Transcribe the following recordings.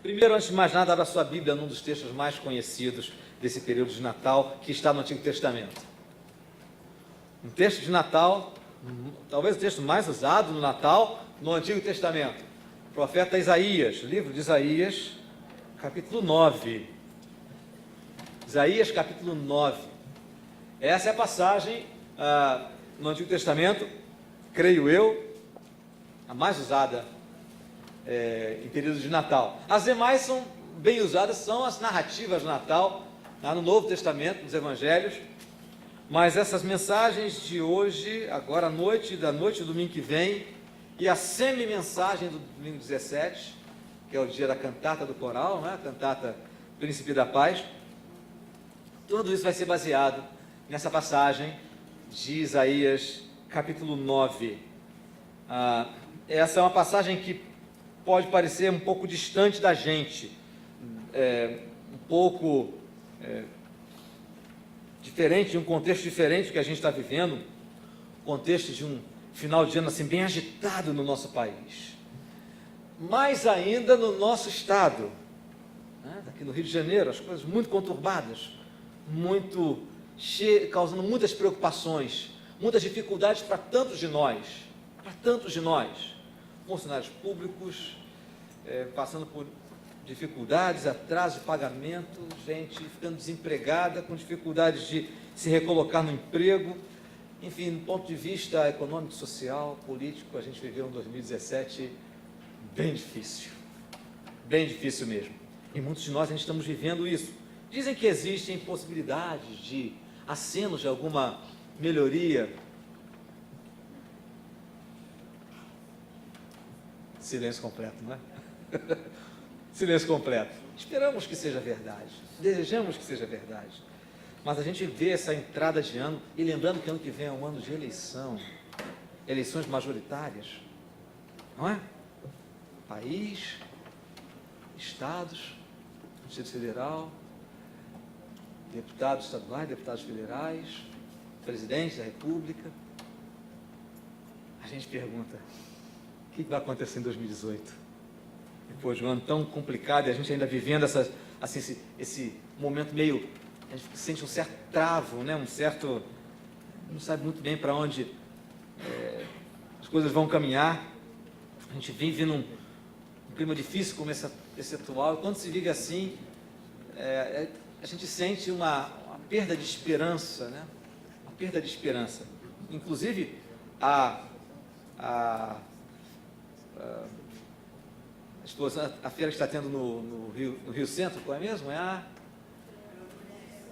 Primeiro, antes de mais nada, abra sua Bíblia num dos textos mais conhecidos desse período de Natal, que está no Antigo Testamento. Um texto de Natal, talvez o texto mais usado no Natal, no Antigo Testamento. O profeta Isaías, livro de Isaías, capítulo 9. Isaías, capítulo 9. Essa é a passagem no Antigo Testamento, creio eu, a mais usada em período de Natal. As demais são bem usadas, são as narrativas do Natal, no Novo Testamento, nos Evangelhos, mas essas mensagens de hoje, agora à noite, da noite do domingo que vem, e a semi-mensagem do domingo 17, que é o dia da cantata do coral, né? A cantata Príncipe da Paz, tudo isso vai ser baseado nessa passagem de Isaías, capítulo 9. Essa é uma passagem que pode parecer um pouco distante da gente, um pouco diferente, de um contexto diferente do que a gente está vivendo, contexto de um final de ano assim, bem agitado no nosso país, mais ainda no nosso estado, né? Aqui no Rio de Janeiro, as coisas muito conturbadas, causando muitas preocupações, muitas dificuldades para tantos de nós, funcionários públicos, passando por dificuldades, atraso de pagamento, gente ficando desempregada, com dificuldades de se recolocar no emprego, enfim, do ponto de vista econômico, social, político, a gente viveu um 2017 bem difícil mesmo, e muitos de nós a gente estamos vivendo isso. Dizem que existem possibilidades de acenos de alguma melhoria. Silêncio completo, não é? Silêncio completo. Esperamos que seja verdade, desejamos que seja verdade, mas a gente vê essa entrada de ano, e lembrando que ano que vem é um ano de eleições majoritárias, não é? País, estados, Distrito Federal, deputados estaduais, deputados federais, presidente da República. A gente pergunta, o que vai acontecer em 2018? Depois de um ano tão complicado, e a gente ainda vivendo esse momento meio, a gente sente um certo travo, né? Não sabe muito bem para onde as coisas vão caminhar. A gente vive num clima difícil como esse atual, e quando se vive assim, a gente sente uma perda de esperança, né? Uma perda de esperança. Inclusive, a feira que está tendo no Rio Centro, qual é mesmo? É a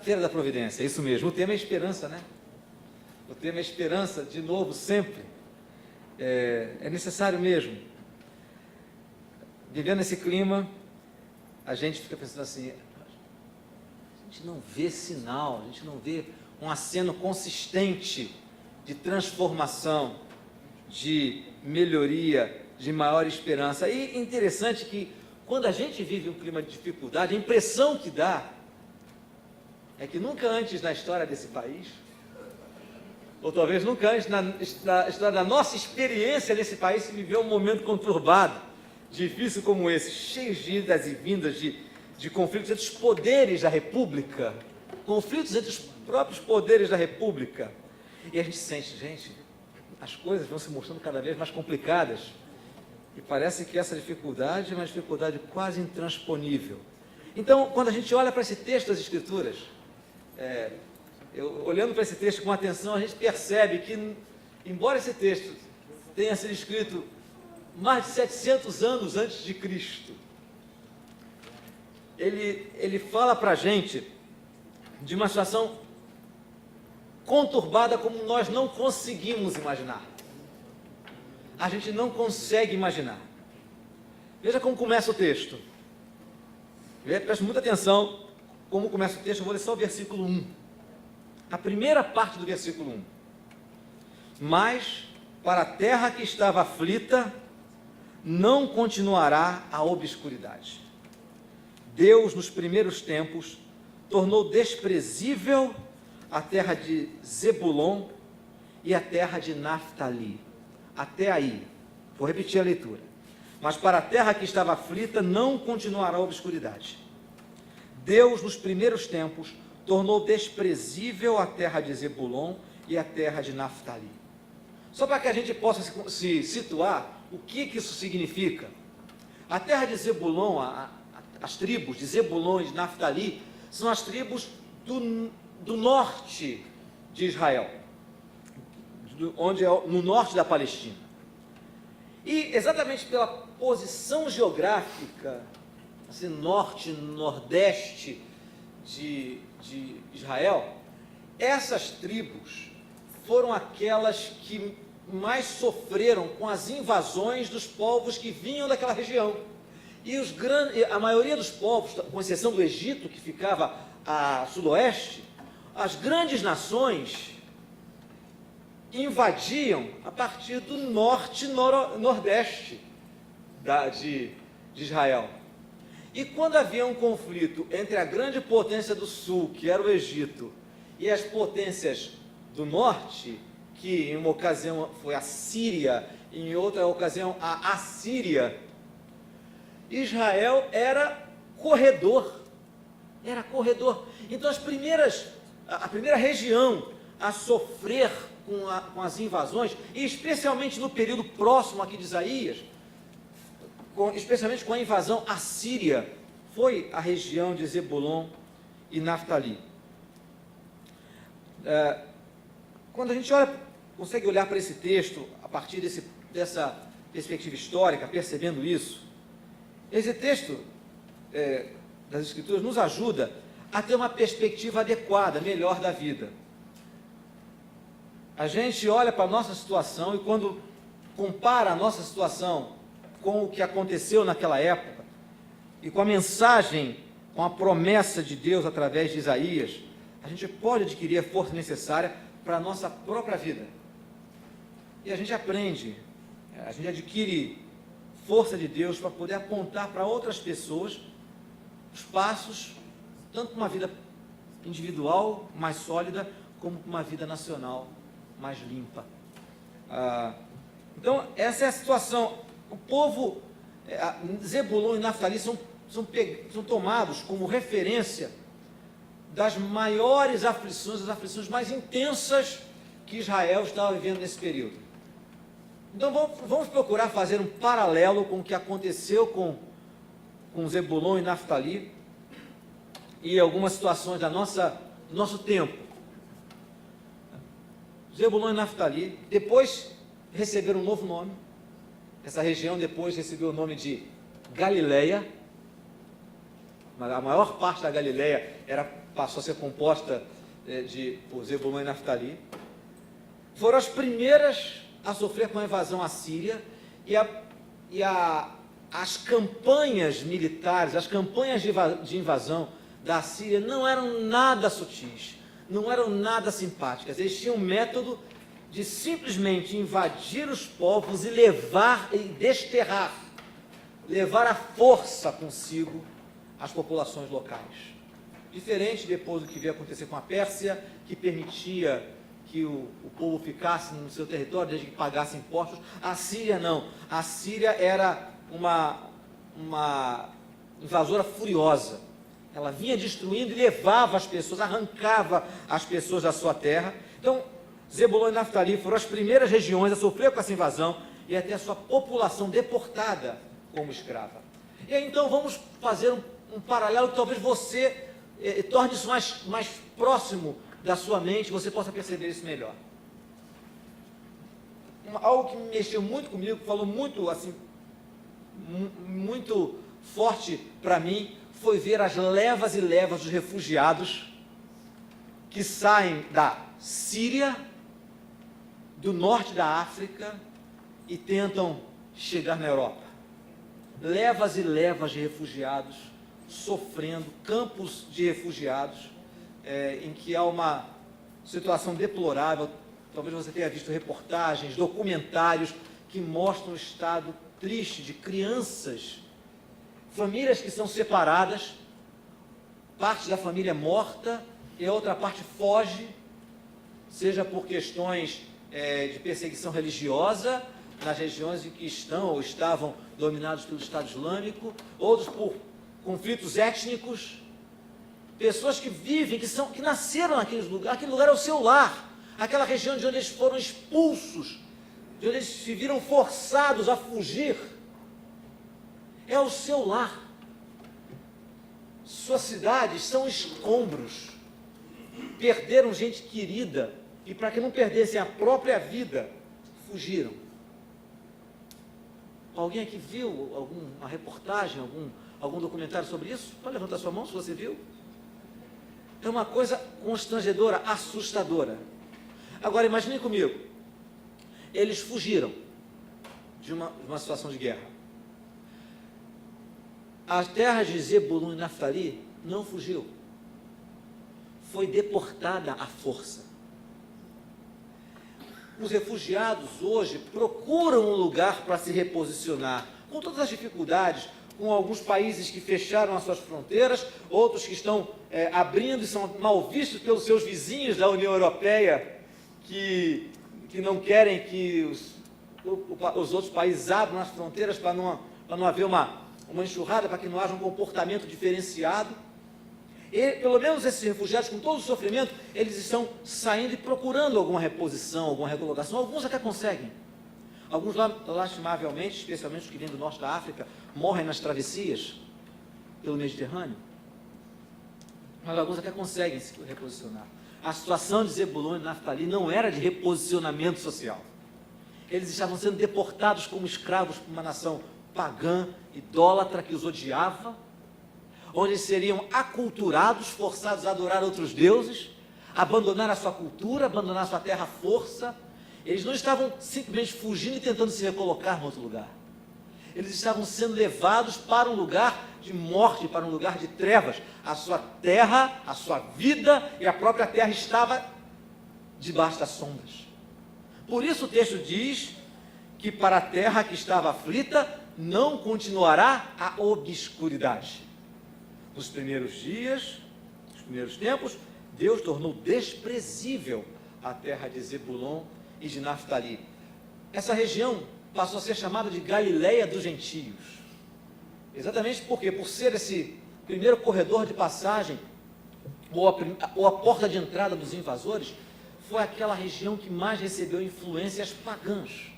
Feira da Providência, é isso mesmo. O tema é esperança, né? O tema é esperança, de novo, sempre. É necessário mesmo. Vivendo esse clima, a gente fica pensando assim, a gente não vê sinal, a gente não vê um aceno consistente de transformação, de melhoria, de maior esperança. E interessante que, quando a gente vive um clima de dificuldade, a impressão que dá é que nunca antes na história desse país, ou talvez nunca antes na história da nossa experiência nesse país, se viveu um momento conturbado, difícil como esse, cheio de idas e vindas, de conflitos entre os poderes da República, conflitos entre os próprios poderes da República. E a gente sente, as coisas vão se mostrando cada vez mais complicadas, e parece que essa dificuldade é uma dificuldade quase intransponível. Então, quando a gente olha para esse texto das Escrituras, olhando para esse texto com atenção, a gente percebe que, embora esse texto tenha sido escrito mais de 700 anos antes de Cristo, ele fala para a gente de uma situação conturbada como nós não conseguimos imaginar. A gente não consegue imaginar. Veja como começa o texto. Preste muita atenção como começa o texto. Eu vou ler só o versículo 1. A primeira parte do versículo 1. Mas para a terra que estava aflita, não continuará a obscuridade. Deus, nos primeiros tempos, tornou desprezível a terra de Zebulon e a terra de Naftali. Até aí, vou repetir a leitura. mas para a terra que estava aflita não continuará a obscuridade. Deus, nos primeiros tempos, tornou desprezível a terra de Zebulon e a terra de Naftali. Só para que a gente possa se situar, o que isso significa? A terra de Zebulon, as tribos de Zebulon e de Naftali, são as tribos do norte de Israel, onde é no norte da Palestina. E exatamente pela posição geográfica, assim, norte, nordeste de Israel, essas tribos foram aquelas que mais sofreram com as invasões dos povos que vinham daquela região. E a maioria dos povos, com exceção do Egito, que ficava a sudoeste, as grandes nações invadiam a partir do norte e nordeste de Israel. E quando havia um conflito entre a grande potência do sul, que era o Egito, e as potências do norte, que em uma ocasião foi a Síria, em outra ocasião a Assíria, Israel era corredor. Era corredor. Então a primeira região a sofrer com as invasões, e especialmente no período próximo aqui de Isaías, especialmente com a invasão assíria, foi a região de Zebulon e Naftali. Quando a gente consegue olhar para esse texto, a partir dessa perspectiva histórica, percebendo isso, esse texto das Escrituras nos ajuda a ter uma perspectiva adequada, melhor da vida. A gente olha para a nossa situação e quando compara a nossa situação com o que aconteceu naquela época e com a mensagem, com a promessa de Deus através de Isaías, a gente pode adquirir a força necessária para a nossa própria vida. E a gente aprende, a gente adquire força de Deus para poder apontar para outras pessoas os passos, tanto para uma vida individual mais sólida, como para uma vida nacional mais limpa. Então, essa é a situação. O povo, Zebulon e Naftali são tomados como referência das maiores aflições, as aflições mais intensas que Israel estava vivendo nesse período. Então, vamos procurar fazer um paralelo com o que aconteceu com Zebulon e Naftali e algumas situações do nosso tempo. Zebulon e Naftali, depois receberam um novo nome. Essa região depois recebeu o nome de Galileia. A maior parte da Galileia passou a ser composta por Zebulon e Naftali. Foram as primeiras a sofrer com a invasão assíria e as campanhas militares, as campanhas de invasão da Síria não eram nada sutis, não eram nada simpáticas. Eles tinham um método de simplesmente invadir os povos e levar e desterrar, levar à força consigo as populações locais. Diferente depois do que veio acontecer com a Pérsia, que permitia que o povo ficasse no seu território desde que pagasse impostos. A Síria não. A Síria era uma invasora furiosa. Ela vinha destruindo e levava as pessoas, arrancava as pessoas da sua terra. Então, Zebulon e Naftali foram as primeiras regiões a sofrer com essa invasão e até a sua população deportada como escrava. E aí, então, vamos fazer um paralelo que talvez você torne isso mais próximo da sua mente, você possa perceber isso melhor. Algo que mexeu muito comigo, que falou muito, assim, muito forte para mim, foi ver as levas e levas dos refugiados que saem da Síria, do norte da África e tentam chegar na Europa. Levas e levas de refugiados sofrendo, campos de refugiados, em que há uma situação deplorável. Talvez você tenha visto reportagens, documentários que mostram o estado triste de crianças, famílias que são separadas, parte da família morta e a outra parte foge, seja por questões de perseguição religiosa nas regiões em que estão ou estavam dominados pelo Estado Islâmico, outros por conflitos étnicos, pessoas que vivem, que nasceram naquele lugar é o seu lar, aquela região de onde eles foram expulsos, de onde eles se viram forçados a fugir, é o seu lar. Suas cidades são escombros, perderam gente querida, e para que não perdessem a própria vida, fugiram. Alguém aqui viu alguma reportagem, algum documentário sobre isso? Pode levantar sua mão se você viu. É uma coisa constrangedora, assustadora. Agora imagine comigo, eles fugiram de uma situação de guerra. A terra de Zebulun e Naftali não fugiu, foi deportada à força. Os refugiados hoje procuram um lugar para se reposicionar, com todas as dificuldades, com alguns países que fecharam as suas fronteiras, outros que estão abrindo e são mal vistos pelos seus vizinhos da União Europeia, que não querem que os outros países abram as fronteiras para não haver uma enxurrada, para que não haja um comportamento diferenciado. E, pelo menos esses refugiados, com todo o sofrimento, eles estão saindo e procurando alguma reposição, alguma recolocação. Alguns até conseguem. Alguns, lastimavelmente, especialmente os que vêm do norte da África, morrem nas travessias pelo Mediterrâneo. Mas alguns até conseguem se reposicionar. A situação de Zebulun e Naftali não era de reposicionamento social. Eles estavam sendo deportados como escravos por uma nação pagã, idólatra, que os odiava, onde eles seriam aculturados, forçados a adorar outros deuses, abandonar a sua cultura, abandonar a sua terra à força. Eles não estavam simplesmente fugindo e tentando se recolocar em outro lugar. Eles estavam sendo levados para um lugar de morte, para um lugar de trevas. A sua terra, a sua vida e a própria terra estava debaixo das sombras. Por isso o texto diz que para a terra que estava aflita não continuará a obscuridade. Nos primeiros dias, nos primeiros tempos, Deus tornou desprezível a terra de Zebulon e de Naftali. Essa região passou a ser chamada de Galileia dos gentios. Exatamente porque, por ser esse primeiro corredor de passagem, ou a porta de entrada dos invasores, foi aquela região que mais recebeu influências pagãs.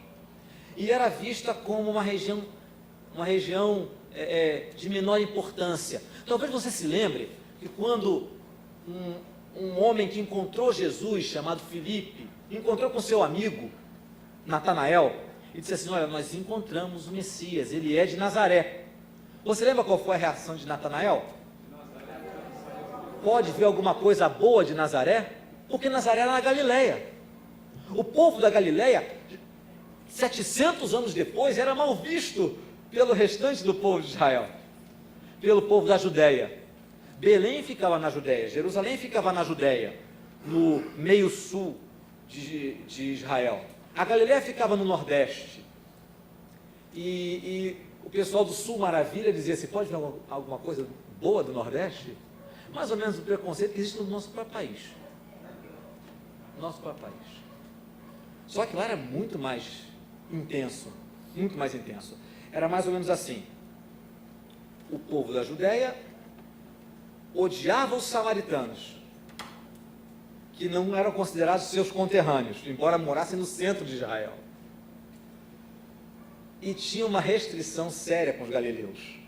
E era vista como uma região de menor importância. Talvez você se lembre que quando um homem que encontrou Jesus, chamado Filipe, encontrou com seu amigo Natanael, e disse assim: olha, nós encontramos o Messias, ele é de Nazaré. Você lembra qual foi a reação de Natanael? Pode ver alguma coisa boa de Nazaré? Porque Nazaré era na Galileia. O povo da Galileia, 700 anos depois, era mal visto pelo restante do povo de Israel, pelo povo da Judéia. Belém ficava na Judéia, Jerusalém ficava na Judéia, no meio sul de Israel. A Galileia ficava no nordeste. E o pessoal do sul maravilha dizia assim: pode ver alguma coisa boa do nordeste? Mais ou menos o preconceito que existe no nosso próprio país. Nosso próprio país. Só que lá era muito mais intenso, muito mais intenso. Era mais ou menos assim: o povo da Judéia odiava os samaritanos, que não eram considerados seus conterrâneos, embora morassem no centro de Israel. E tinha uma restrição séria com os galileus.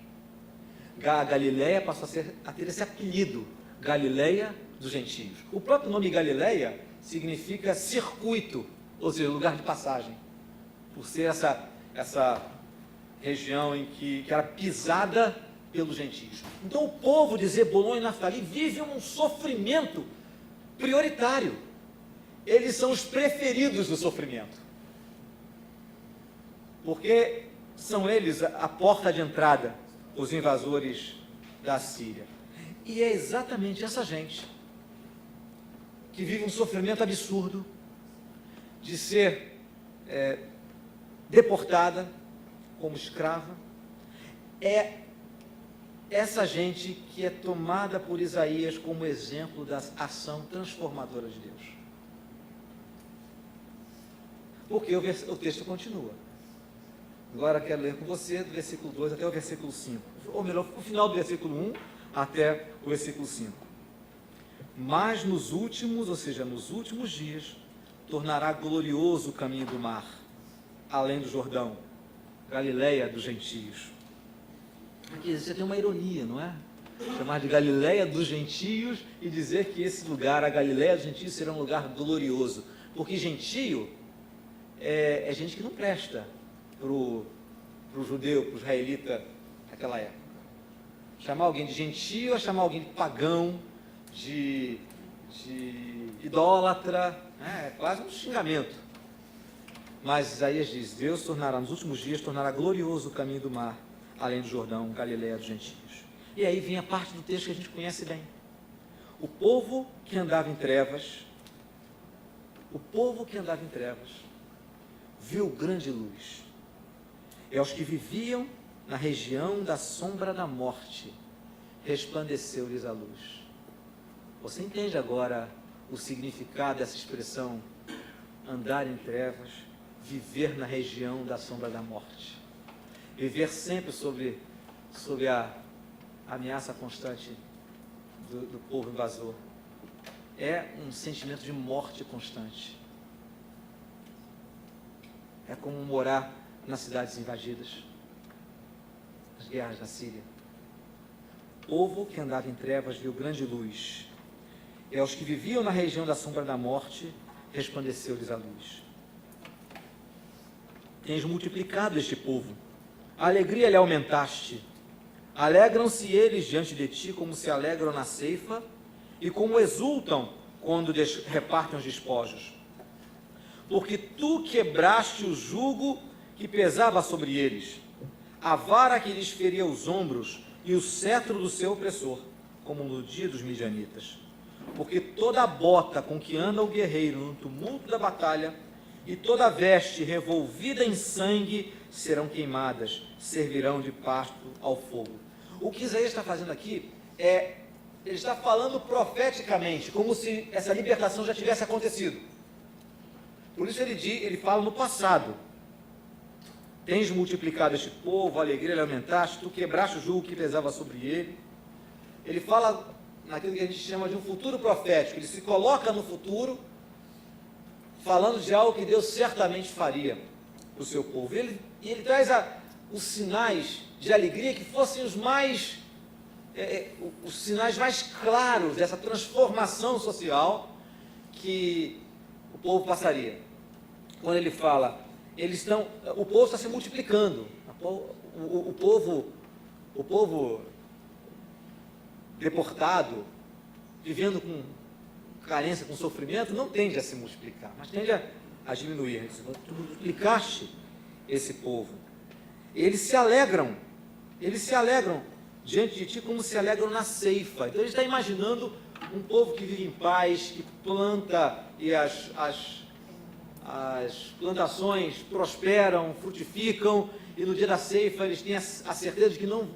A Galileia passou a ter esse apelido, Galileia dos gentios. O próprio nome Galileia significa circuito, ou seja, lugar de passagem, por ser essa região em que era pisada pelos gentios. Então o povo de Zebulon e Naftali vive um sofrimento prioritário. Eles são os preferidos do sofrimento, porque são eles a porta de entrada, os invasores da Síria. E é exatamente essa gente que vive um sofrimento absurdo de ser deportada como escrava. É essa gente que é tomada por Isaías como exemplo da ação transformadora de Deus. Porque o texto continua. Agora quero ler com você do versículo 2 até o versículo 5. Ou melhor, o final do versículo 1 até o versículo 5. Mas nos últimos, ou seja, nos últimos dias, tornará glorioso o caminho do mar, além do Jordão, Galileia dos gentios. Aqui você tem uma ironia, não é? Chamar de Galileia dos gentios e dizer que esse lugar, a Galileia dos gentios, será um lugar glorioso. Porque gentio é gente que não presta para o judeu, para o israelita naquela época. Chamar alguém de gentio é chamar alguém de pagão, de idólatra, é quase um xingamento. Mas Isaías diz: Deus tornará, nos últimos dias, tornará glorioso o caminho do mar, além do Jordão, Galileia dos gentios. E aí vem a parte do texto que a gente conhece bem. O povo que andava em trevas, viu grande luz. E aos que viviam na região da sombra da morte, resplandeceu-lhes a luz. Você entende agora o significado dessa expressão, andar em trevas, viver na região da sombra da morte? Viver sempre sobre a ameaça constante do povo invasor. É um sentimento de morte constante. É como morar nas cidades invadidas, as guerras da Síria. O povo que andava em trevas viu grande luz, e aos que viviam na região da sombra da morte, resplandeceu-lhes a luz. Tens multiplicado este povo, a alegria lhe aumentaste. Alegram-se eles diante de ti, como se alegram na ceifa, e como exultam quando repartem os despojos. Porque tu quebraste o jugo que pesava sobre eles, a vara que lhes feria os ombros e o cetro do seu opressor, como no dia dos midianitas. Porque toda a bota com que anda o guerreiro no tumulto da batalha e toda a veste revolvida em sangue serão queimadas, servirão de pasto ao fogo. O que Isaías está fazendo aqui ele está falando profeticamente, como se essa libertação já tivesse acontecido. Por isso ele fala no passado. Tens multiplicado este povo, a alegria lhe aumentaste, tu quebraste o jugo que pesava sobre ele. Ele fala naquilo que a gente chama de um futuro profético. Ele se coloca no futuro, falando de algo que Deus certamente faria para o seu povo. E ele traz os sinais de alegria que fossem os sinais mais claros dessa transformação social que o povo passaria. Quando ele fala, o povo está se multiplicando, o povo deportado, vivendo com carência, com sofrimento, não tende a se multiplicar, mas tende a diminuir. Tu multiplicaste esse povo. Eles se alegram diante de ti como se alegram na ceifa. Então ele está imaginando um povo que vive em paz, que planta e as plantações prosperam, frutificam, e no dia da ceifa eles têm a certeza de que não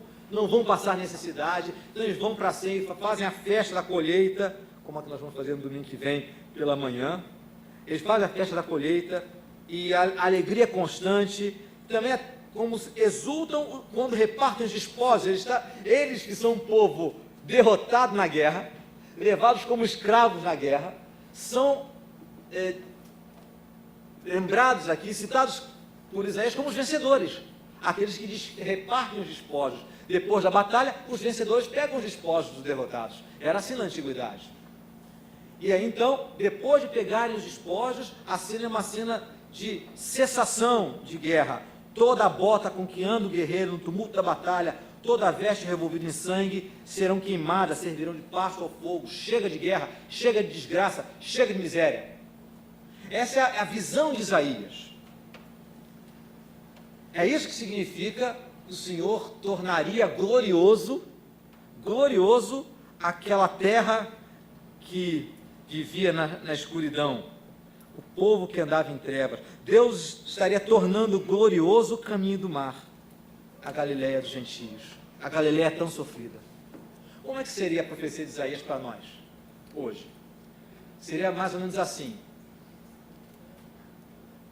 vão passar necessidade. Então eles vão para a ceifa, fazem a festa da colheita, como a que nós vamos fazer no domingo que vem pela manhã. Eles fazem a festa da colheita e a alegria constante. Também como exultam quando repartem os despojos. Eles que são um povo derrotado na guerra, levados como escravos na guerra, são lembrados aqui, citados por Isaías como os vencedores, aqueles que repartem os despojos. Depois da batalha, os vencedores pegam os despojos dos derrotados. Era assim na antiguidade. E aí então, depois de pegarem os despojos, a cena é uma cena de cessação de guerra. Toda a bota com que anda o guerreiro no tumulto da batalha, toda a veste revolvida em sangue, serão queimadas, servirão de pasto ao fogo. Chega de guerra, chega de desgraça, chega de miséria. Essa é a visão de Isaías. É isso que significa que o Senhor tornaria glorioso aquela terra que vivia na escuridão, o povo que andava em trevas. Deus estaria tornando glorioso o caminho do mar, a Galileia dos gentios, a Galileia tão sofrida. Como é que seria a profecia de Isaías para nós, hoje? Seria mais ou menos assim.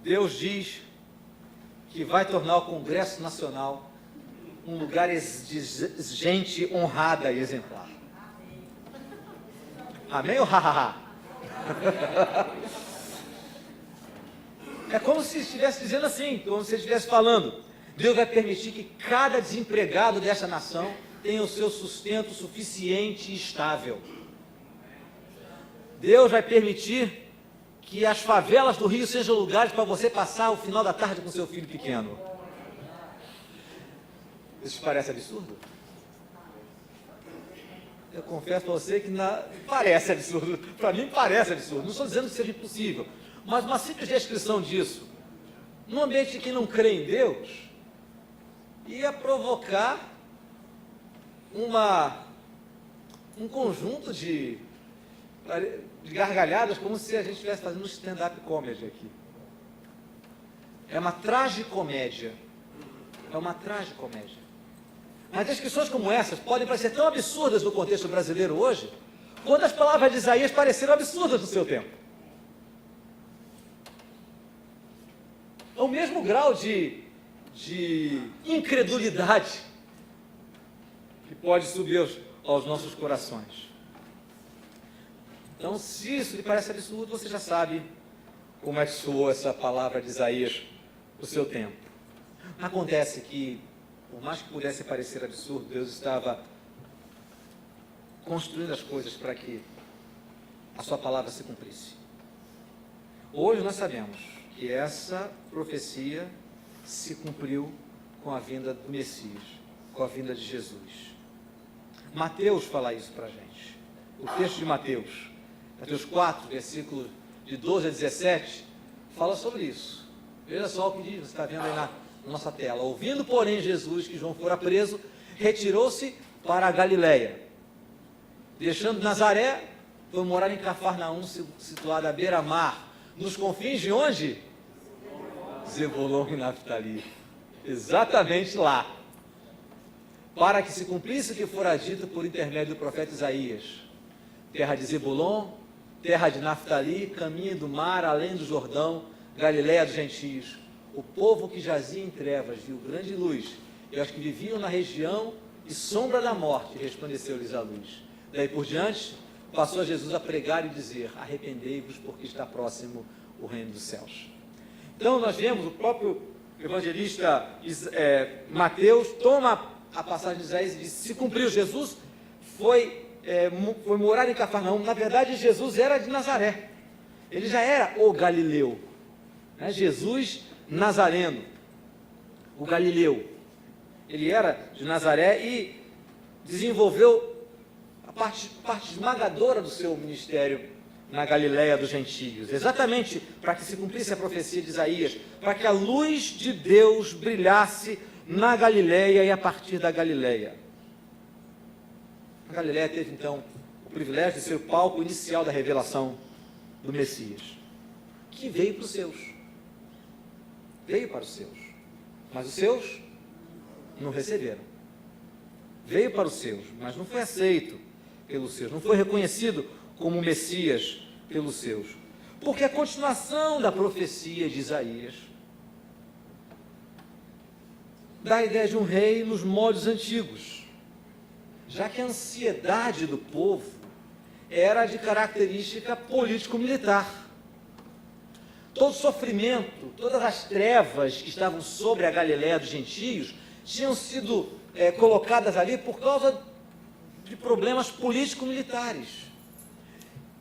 Deus diz que vai tornar o Congresso Nacional um lugar de gente honrada e exemplar. Amém ou ha? É como se estivesse dizendo assim, como se estivesse falando: Deus vai permitir que cada desempregado dessa nação tenha o seu sustento suficiente e estável. Deus vai permitir que as favelas do Rio sejam lugares para você passar o final da tarde com seu filho pequeno. Isso te parece absurdo? Eu confesso para você que parece absurdo. Para mim parece absurdo. Não estou dizendo que seja impossível. Mas uma simples descrição disso, num ambiente que não crê em Deus, ia provocar um conjunto de gargalhadas, como se a gente estivesse fazendo um stand-up comedy aqui. É uma tragicomédia. É uma tragicomédia. Mas descrições como essas podem parecer tão absurdas no contexto brasileiro hoje, quanto as palavras de Isaías pareceram absurdas no seu tempo. É o mesmo grau de incredulidade que pode subir aos nossos corações. Então, se isso lhe parece absurdo, você já sabe como é que soou essa palavra de Isaías no seu tempo. Acontece que, por mais que pudesse parecer absurdo, Deus estava construindo as coisas para que a sua palavra se cumprisse. Hoje nós sabemos que essa profecia se cumpriu com a vinda do Messias, com a vinda de Jesus. Mateus fala isso para a gente. O texto de Mateus 4, versículos de 12 a 17, fala sobre isso. Veja só o que diz, você está vendo aí na nossa tela. Ouvindo, porém, Jesus que João fora preso, retirou-se para a Galileia. Deixando Nazaré, foi morar em Cafarnaum, situada à beira-mar, nos confins de onde? Zebulon e Naftali. Exatamente lá. Para que se cumprisse o que fora dito por intermédio do profeta Isaías. Terra de Zebulon, terra de Naftali, caminho do mar, além do Jordão, Galileia dos gentios. O povo que jazia em trevas viu grande luz, e aos que viviam na região e sombra da morte, resplandeceu-lhes a luz. Daí por diante, passou Jesus a pregar e dizer: arrependei-vos, porque está próximo o reino dos céus. Então nós vemos o próprio evangelista Mateus toma a passagem de Isaías e diz: se cumpriu, Jesus foi morar em Cafarnaum. Na verdade, Jesus era de Nazaré. Ele já era o Galileu, né? Jesus Nazareno, o Galileu. Ele era de Nazaré e desenvolveu a parte esmagadora do seu ministério na Galileia dos gentios, exatamente para que se cumprisse a profecia de Isaías, para que a luz de Deus brilhasse na Galileia e a partir da Galileia. A Galileia teve então o privilégio de ser o palco inicial da revelação do Messias, que veio para os seus. Veio para os seus, mas os seus não receberam. Veio para os seus, mas não foi aceito pelos seus, não foi reconhecido como Messias pelos seus, porque a continuação da profecia de Isaías dá a ideia de um rei nos moldes antigos, já que a ansiedade do povo era de característica político-militar. Todo o sofrimento, todas as trevas que estavam sobre a Galileia dos gentios tinham sido colocadas ali por causa de problemas político-militares.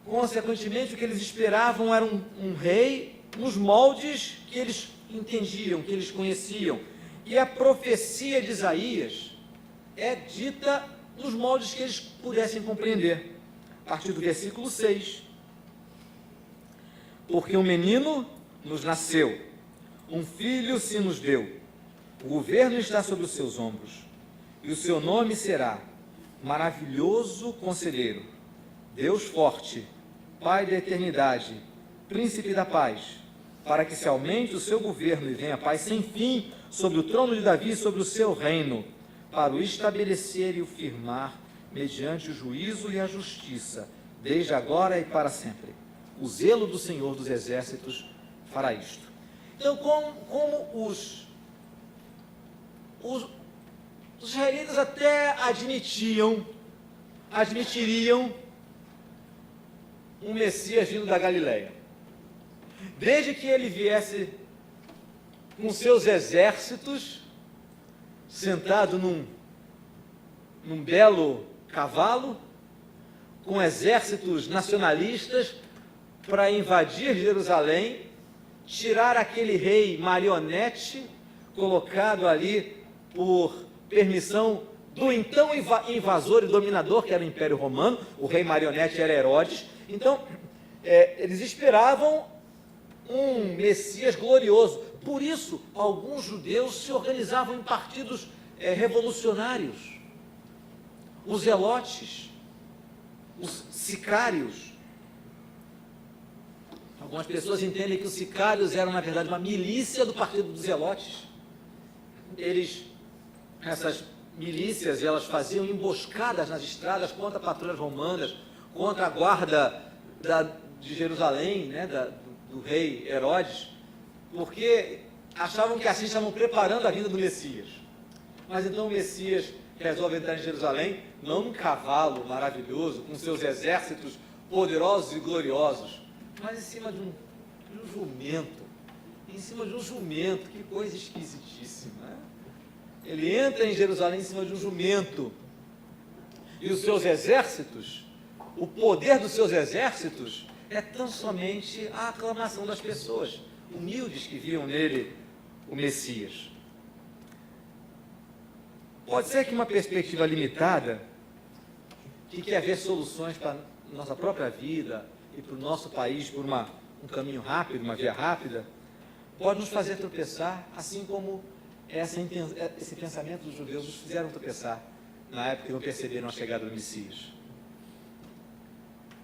Consequentemente, o que eles esperavam era um rei nos moldes que eles entendiam, que eles conheciam. E a profecia de Isaías é dita nos moldes que eles pudessem compreender. A partir do versículo 6. Porque um menino nos nasceu, um filho se nos deu, o governo está sobre os seus ombros, e o seu nome será Maravilhoso Conselheiro, Deus Forte, Pai da Eternidade, Príncipe da Paz, para que se aumente o seu governo e venha a paz sem fim sobre o trono de Davi e sobre o seu reino, para o estabelecer e o firmar mediante o juízo e a justiça, desde agora e para sempre. O zelo do Senhor dos Exércitos fará isto. Então, como os os israelitas até admitiriam um Messias vindo da Galileia, desde que ele viesse com seus exércitos, sentado num belo cavalo, com exércitos nacionalistas, para invadir Jerusalém, tirar aquele rei marionete, colocado ali por permissão do então invasor e dominador, que era o Império Romano. O rei marionete era Herodes. Então, eles esperavam um Messias glorioso. Por isso, alguns judeus se organizavam em partidos revolucionários. Os zelotes, os sicários. Algumas pessoas entendem que os sicários eram, na verdade, uma milícia do partido dos zelotes. Essas milícias, elas faziam emboscadas nas estradas contra patrulhas romanas, contra a guarda de Jerusalém, né, do rei Herodes, porque achavam que assim estavam preparando a vinda do Messias. Mas então o Messias resolve entrar em Jerusalém, não num cavalo maravilhoso, com seus exércitos poderosos e gloriosos, mas em cima de um jumento. Em cima de um jumento, que coisa esquisitíssima, né? Ele entra em Jerusalém em cima de um jumento. E os seus exércitos, o poder dos seus exércitos, é tão somente a aclamação das pessoas humildes que viam nele o Messias. Pode ser que uma perspectiva limitada, que quer ver soluções para a nossa própria vida e para o nosso país por um caminho rápido, uma via rápida, pode nos fazer tropeçar, assim como esse pensamento dos judeus os fizeram tropeçar na época que não perceberam a chegada do Messias.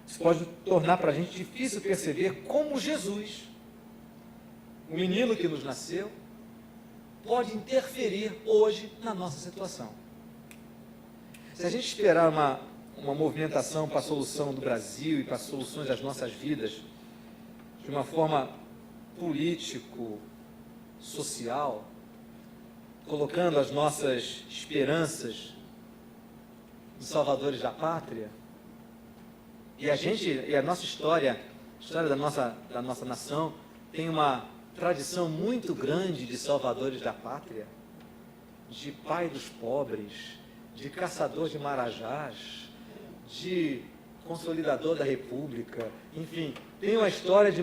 Isso pode tornar para a gente difícil perceber como Jesus, o menino que nos nasceu, pode interferir hoje na nossa situação. Se a gente esperar uma movimentação para a solução do Brasil e para as soluções das nossas vidas de uma forma político, social, colocando as nossas esperanças nos salvadores da pátria, e a nossa história, a história da nossa nação, tem uma tradição muito grande de salvadores da pátria, de pai dos pobres, de caçador de marajás, de consolidador da república, enfim, tem uma história de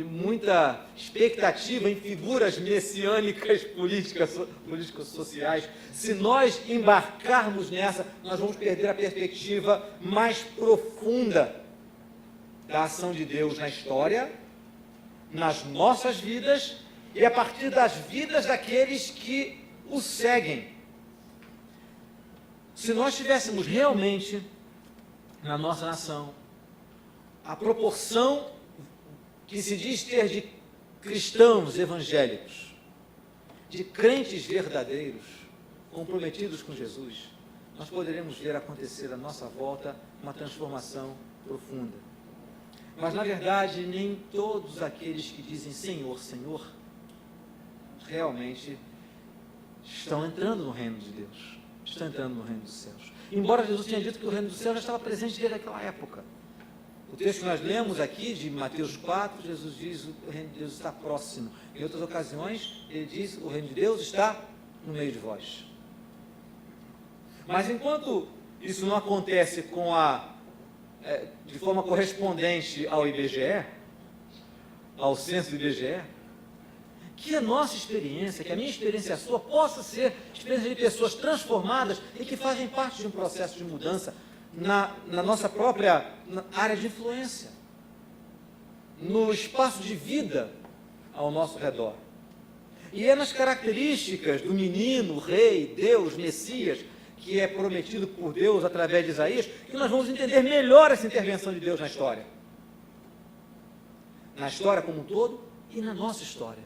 muita expectativa em figuras messiânicas políticos sociais. Se nós embarcarmos nessa, nós vamos perder a perspectiva mais profunda da ação de Deus na história, nas nossas vidas e a partir das vidas daqueles que o seguem. Se nós tivéssemos realmente na nossa nação a proporção que se diz ter de cristãos evangélicos, de crentes verdadeiros, comprometidos com Jesus, nós poderemos ver acontecer à nossa volta uma transformação profunda. Mas, na verdade, nem todos aqueles que dizem Senhor, Senhor, realmente estão entrando no reino de Deus, estão entrando no reino dos céus. Embora Jesus tenha dito que o reino dos céus já estava presente desde aquela época. O texto que nós lemos aqui, de Mateus 4, Jesus diz que o reino de Deus está próximo. Em outras ocasiões, ele diz que o reino de Deus está no meio de vós. Mas enquanto isso não acontece de forma correspondente ao IBGE, ao censo do IBGE, que a nossa experiência, que a minha experiência e a sua, possa ser experiência de pessoas transformadas e que fazem parte de um processo de mudança na nossa própria área de influência, no espaço de vida ao nosso redor. E é nas características do menino, rei, Deus, Messias, que é prometido por Deus através de Isaías, que nós vamos entender melhor essa intervenção de Deus na história. Na história como um todo e na nossa história.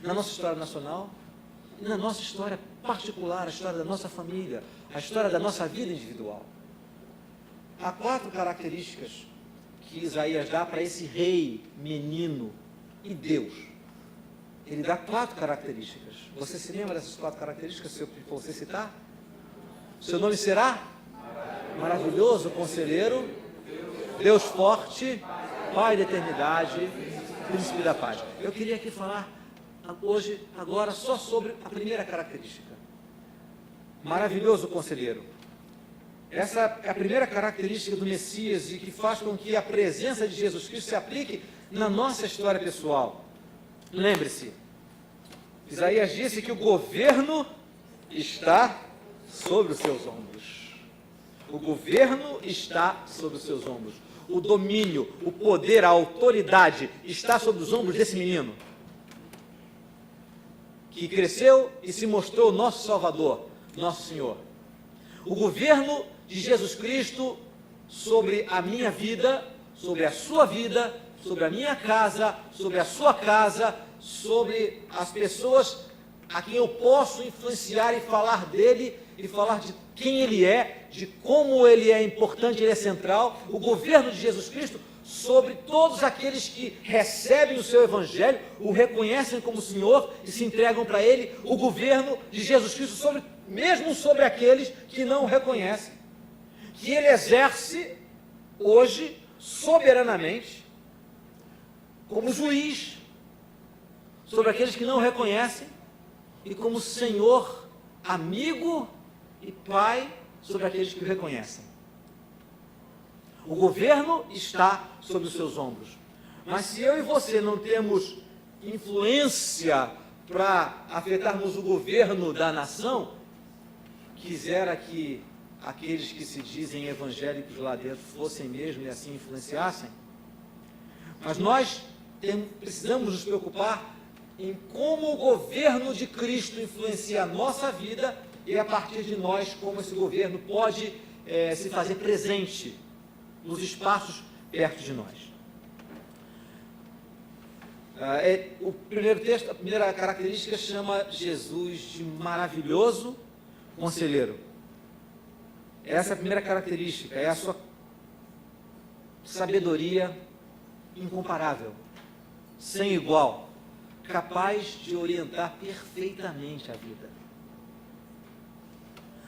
Na nossa história nacional e na nossa história particular, a história da nossa família, a história da nossa vida individual. Há 4 características que Isaías dá para esse rei, menino e Deus. ele dá 4 características. Você se lembra dessas 4 características, se eu você citar? Seu nome será? Maravilhoso, Conselheiro, Deus forte, Pai da eternidade, Príncipe da paz. Eu queria aqui falar hoje, agora, só sobre a primeira característica. Maravilhoso, Conselheiro. Essa é a primeira característica do Messias e que faz com que a presença de Jesus Cristo se aplique na nossa história pessoal. Lembre-se, Isaías disse que o governo está sobre os seus ombros. O governo está sobre os seus ombros. O domínio, o poder, a autoridade está sobre os ombros desse menino, que cresceu e se mostrou nosso Salvador, nosso Senhor. O governo de Jesus Cristo sobre a minha vida, sobre a sua vida, sobre a minha casa, sobre a sua casa, sobre as pessoas a quem eu posso influenciar e falar dele, e falar de quem ele é, de como ele é importante, ele é central. O governo de Jesus Cristo sobre todos aqueles que recebem o seu evangelho, o reconhecem como Senhor e se entregam para ele. O governo de Jesus Cristo mesmo sobre aqueles que não o reconhecem, que ele exerce hoje soberanamente como juiz sobre aqueles que não o reconhecem e como Senhor, amigo e Pai sobre aqueles que o reconhecem. O governo está sobre os seus ombros. Mas se eu e você não temos influência para afetarmos o governo da nação, quisera que aqueles que se dizem evangélicos lá dentro fossem mesmo e assim influenciassem. Mas nós precisamos nos preocupar em como o governo de Cristo influencia a nossa vida e a partir de nós como esse governo pode se fazer presente nos espaços perto de nós. O primeiro texto, a primeira característica chama Jesus de maravilhoso conselheiro. Essa é a primeira característica, é a sua sabedoria incomparável, sem igual, capaz de orientar perfeitamente a vida.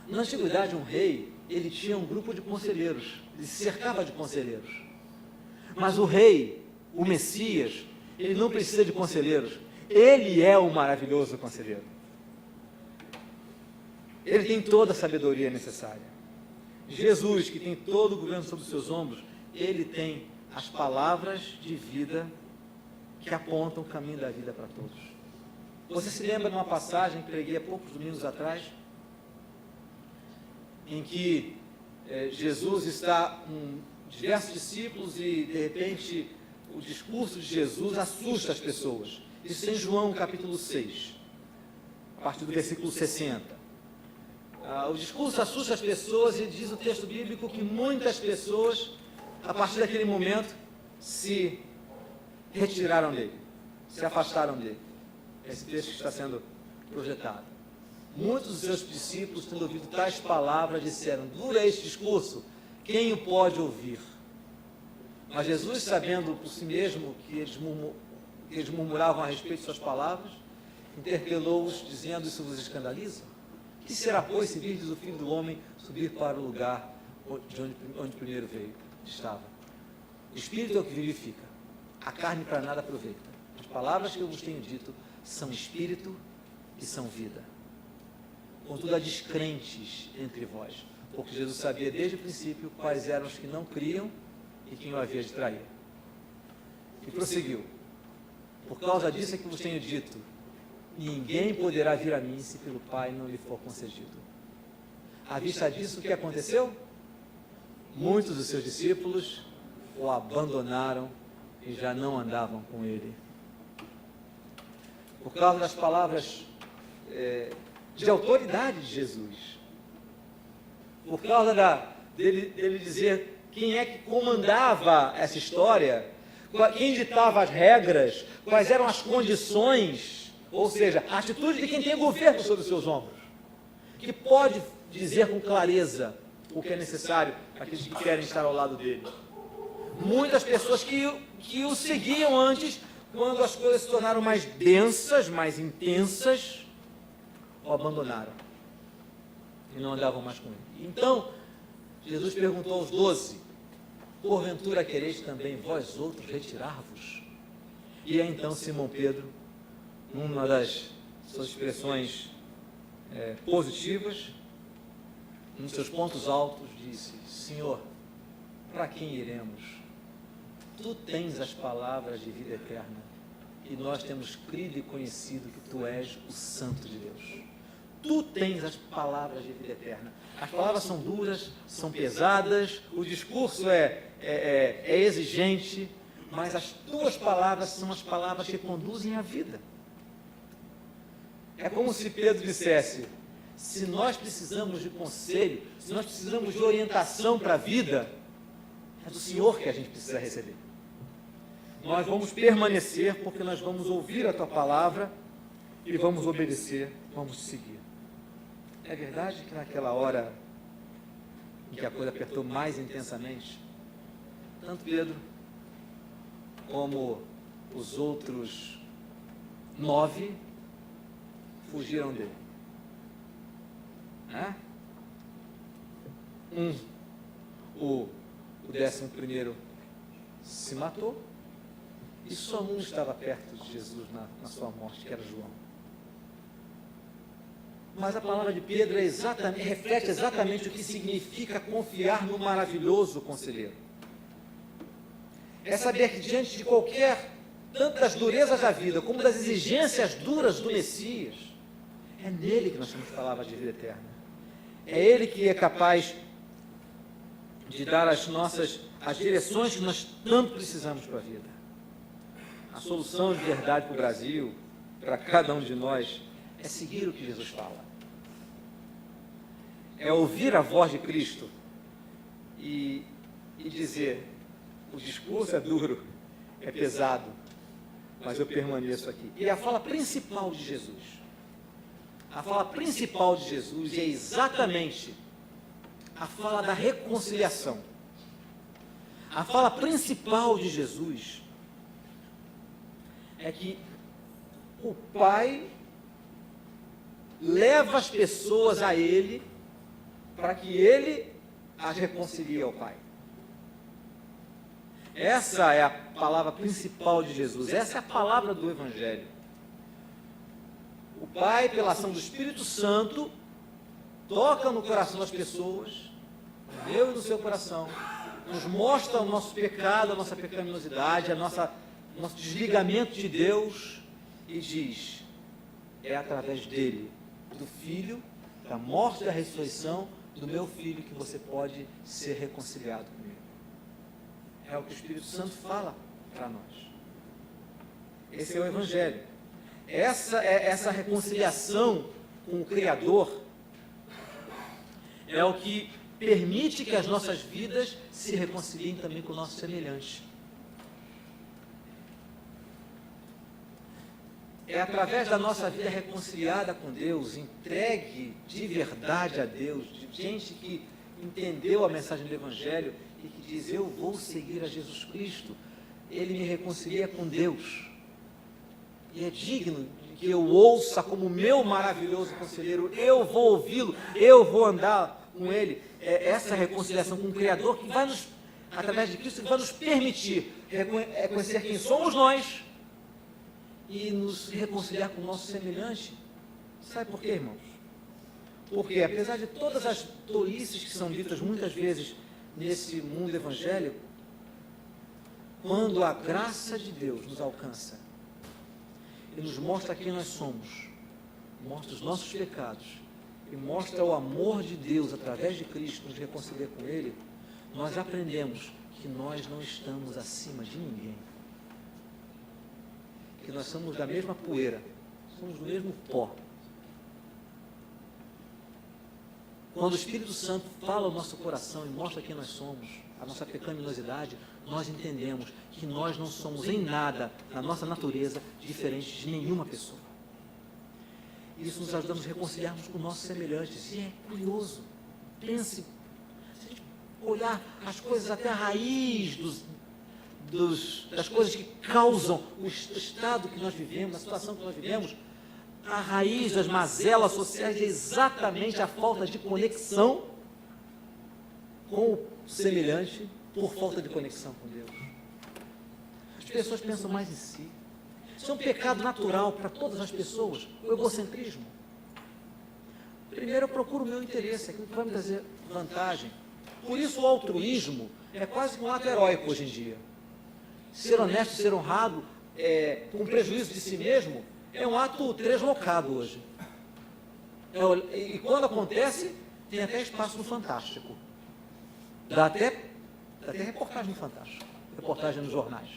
Na antiguidade, um rei, ele tinha um grupo de conselheiros, ele se cercava de conselheiros. Mas o rei, o Messias, ele não precisa de conselheiros, ele é o maravilhoso conselheiro. Ele tem toda a sabedoria necessária. Jesus, que tem todo o governo sobre os seus ombros, ele tem as palavras de vida que apontam o caminho da vida para todos. Você se lembra de uma passagem que preguei há poucos domingos atrás, em que Jesus está com diversos discípulos e, de repente, o discurso de Jesus assusta as pessoas. Isso em João capítulo 6, a partir do versículo 60. O discurso assusta as pessoas e diz o texto bíblico que muitas pessoas, a partir daquele momento, se retiraram dele, se afastaram dele. Esse texto que está sendo projetado. Muitos dos seus discípulos, tendo ouvido tais palavras, disseram: dura este discurso, quem o pode ouvir? Mas Jesus, sabendo por si mesmo que eles murmuravam a respeito de suas palavras, interpelou-os, dizendo: isso vos escandaliza? Que será, pois, se virdes o Filho do Homem subir para o lugar de onde primeiro estava? O Espírito é o que vivifica, a carne para nada aproveita. As palavras que eu vos tenho dito são Espírito e são vida. Contudo, há descrentes entre vós, porque Jesus sabia desde o princípio quais eram os que não criam e quem o havia de trair. E prosseguiu: por causa disso é que vos tenho dito, ninguém poderá vir a mim se pelo Pai não lhe for concedido. À vista disso, o que aconteceu? Muitos dos seus discípulos o abandonaram e já não andavam com ele. Por causa das palavras de autoridade de Jesus. Por causa dele dizer quem é que comandava essa história, quem ditava as regras, quais eram as condições. Ou seja, a atitude de quem tem governo sobre os seus ombros, que pode dizer com clareza o que é necessário para aqueles que querem estar ao lado dele. Muitas pessoas que o seguiam antes quando as coisas se tornaram mais densas, mais intensas, o abandonaram e não andavam mais com ele. Então, Jesus perguntou aos 12, porventura quereis também vós outros retirar-vos? E é então Simão Pedro, numa das suas expressões positivas, nos seus pontos altos, disse, Senhor, para quem iremos? Tu tens as palavras de vida eterna, e nós temos crido e conhecido que Tu és o Santo de Deus. Tu tens as palavras de vida eterna. As palavras são duras, são pesadas, o discurso é exigente, mas as Tuas palavras são as palavras que conduzem à vida. É como se Pedro dissesse, se nós precisamos de conselho, se nós precisamos de orientação para a vida, é do Senhor que a gente precisa receber. Nós vamos permanecer porque nós vamos ouvir a Tua palavra e vamos obedecer, vamos seguir. É verdade que naquela hora em que a coisa apertou mais intensamente, tanto Pedro como os outros 9 fugiram dele. O 11º se matou e só um estava perto de Jesus na sua morte, que era João. Mas a palavra de Pedro reflete exatamente o que significa confiar no maravilhoso conselheiro. É saber que diante de tanto das durezas da vida, como das exigências duras do Messias, é nele que nós temos palavras de vida eterna. É ele que é capaz de dar as direções que nós tanto precisamos para a vida. A solução de verdade para o Brasil, para cada um de nós, é seguir o que Jesus fala. É ouvir a voz de Cristo e dizer, o discurso é duro, é pesado, mas eu permaneço aqui. E a fala principal de Jesus, é exatamente a fala da reconciliação. A fala principal de Jesus é que o Pai leva as pessoas a Ele para que Ele as reconcilie ao Pai. Essa é a palavra principal de Jesus, essa é a palavra do Evangelho. O Pai, pela ação do Espírito Santo, toca no coração das pessoas, no meu e no seu coração, nos mostra o nosso pecado, a nossa pecaminosidade, o nosso desligamento de Deus e diz, é através dele, do Filho, da morte e da ressurreição do meu Filho que você pode ser reconciliado comigo. É o que o Espírito Santo fala para nós. Esse é o Evangelho. Essa reconciliação com o Criador é o que permite que as nossas vidas se reconciliem também com o nosso semelhante. É através da nossa vida reconciliada com Deus, entregue de verdade a Deus, de gente que entendeu a mensagem do Evangelho e que diz, eu vou seguir a Jesus Cristo, Ele me reconcilia com Deus. E é digno de que eu ouça como meu maravilhoso conselheiro, eu vou ouvi-lo, eu vou andar com Ele. É essa reconciliação com o Criador que vai nos, através de Cristo, que vai nos permitir reconhecer quem somos nós e nos reconciliar com o nosso semelhante. Sabe por quê, irmãos? Porque, apesar de todas as tolices que são ditas muitas vezes nesse mundo evangélico, quando a graça de Deus nos alcança e nos mostra quem nós somos, mostra os nossos pecados e mostra o amor de Deus através de Cristo, nos reconciliar com Ele, nós aprendemos que nós não estamos acima de ninguém, que nós somos da mesma poeira, somos do mesmo pó. Quando o Espírito Santo fala ao nosso coração e mostra quem nós somos, a nossa pecaminosidade, nós entendemos que nós não somos em nada, na nossa natureza, diferentes de nenhuma pessoa. Isso nos ajuda a nos reconciliarmos com nossos semelhantes. E é curioso, pense, se a gente olhar as coisas até a raiz das coisas que causam o estado que nós vivemos, a situação que nós vivemos, a raiz das mazelas sociais é exatamente a falta de conexão com o semelhante por falta de conexão com Deus. As pessoas pensam mais em si. Isso é um pecado natural para todas as pessoas, o egocentrismo. Primeiro eu procuro o meu interesse, aquilo que vai me trazer vantagem. Por isso o altruísmo é quase um ato heróico hoje em dia. Ser honesto, ser honrado, com prejuízo de si mesmo, é um ato deslocado hoje. E quando acontece, tem até espaço no Fantástico. Dá até reportagem no Fantástico, reportagem nos jornais.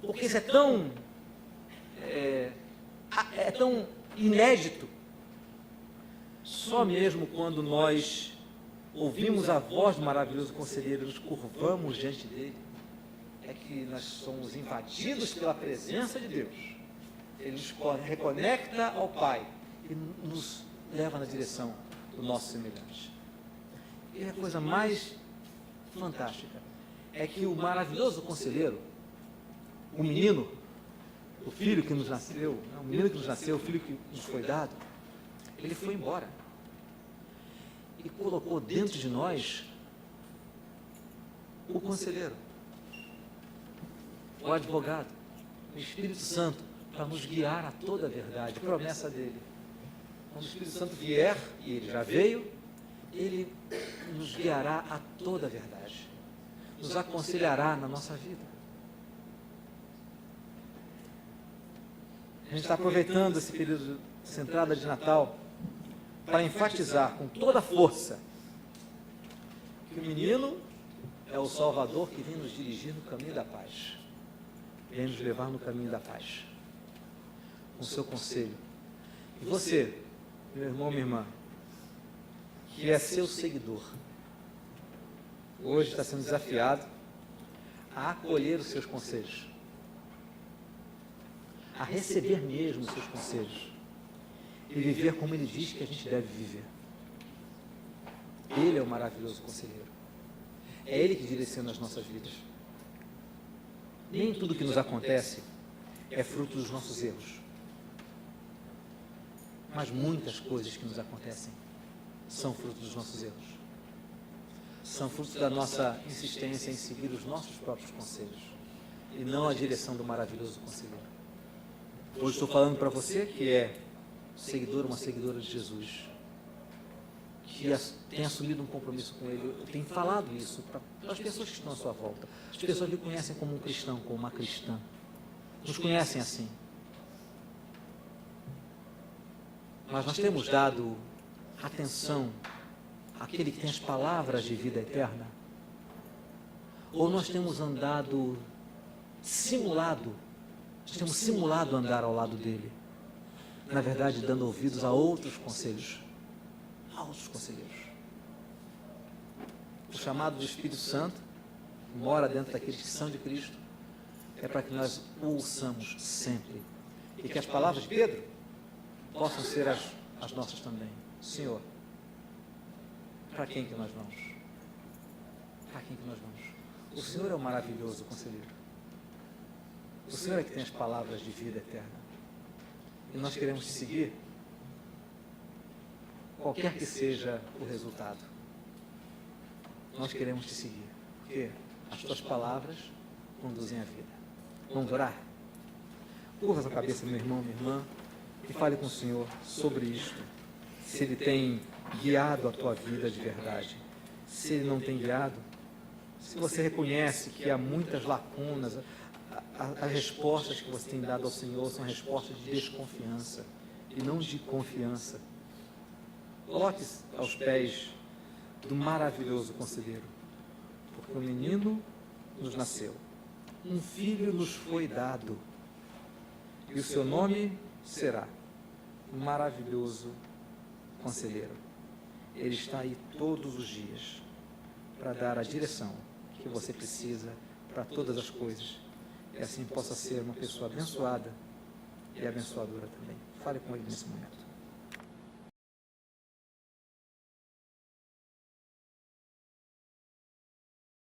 Porque isso é tão inédito. Só mesmo quando nós ouvimos a voz do maravilhoso conselheiro, nos curvamos diante dele, é que nós somos invadidos pela presença de Deus. Ele nos reconecta ao Pai e nos leva na direção do nosso semelhante. E a coisa mais fantástica é que o maravilhoso conselheiro, o menino, o filho que nos nasceu, o menino que nos nasceu, o filho que nos foi dado, ele foi embora e colocou dentro de nós o conselheiro, o advogado, o Espírito Santo, para nos guiar a toda a verdade, promessa dele. Quando o Espírito Santo vier, e ele já veio, ele nos guiará a toda a verdade, nos aconselhará na nossa vida. A gente está aproveitando esse período de entrada de Natal para enfatizar com toda a força que o menino é o Salvador que vem nos dirigir no caminho da paz, vem nos levar no caminho da paz, com o seu conselho. E você, meu irmão, minha irmã, que é seu seguidor, hoje está sendo desafiado a acolher os seus conselhos, a receber mesmo os seus conselhos e viver como Ele diz que a gente deve viver. Ele é o maravilhoso conselheiro. É Ele que direciona as nossas vidas. Nem tudo que nos acontece é fruto dos nossos erros. Mas muitas coisas que nos acontecem são fruto dos nossos erros. São fruto da nossa insistência em seguir os nossos próprios conselhos e não a direção do maravilhoso conselheiro. Hoje estou falando para você que é seguidor, uma seguidora de Jesus, que tem assumido um compromisso com Ele. Eu tenho falado isso para as pessoas que estão à sua volta. As pessoas me conhecem como um cristão, como uma cristã. Nos conhecem assim. Mas nós temos dado atenção àquele que tem as palavras de vida eterna? Ou nós temos andado temos simulado andar ao lado dele, na verdade dando ouvidos a outros conselhos, a outros conselheiros. O chamado do Espírito Santo, que mora dentro daqueles que são de Cristo, é para que nós o ouçamos sempre, e que as palavras de Pedro possam ser as nossas também. Senhor, para quem que nós vamos? Para quem que nós vamos? O Senhor é o maravilhoso conselheiro. O Senhor é que tem as palavras de vida eterna. E nós queremos te seguir, qualquer que seja o resultado. Nós queremos te seguir, porque as tuas palavras conduzem a vida. Vamos orar? Curva a sua cabeça, meu irmão, minha irmã, e fale com o Senhor sobre isto. Se Ele tem guiado a tua vida de verdade. Se Ele não tem guiado, se você reconhece que há muitas lacunas, as respostas que você tem dado ao Senhor são respostas de desconfiança e não de confiança. Coloque-se aos pés do maravilhoso conselheiro, porque um menino nos nasceu, um filho nos foi dado, e o seu nome será maravilhoso conselheiro. Ele está aí todos os dias para dar a direção que você precisa para todas as coisas, e assim possa ser uma pessoa abençoada e abençoadora também. Fale com Ele nesse momento.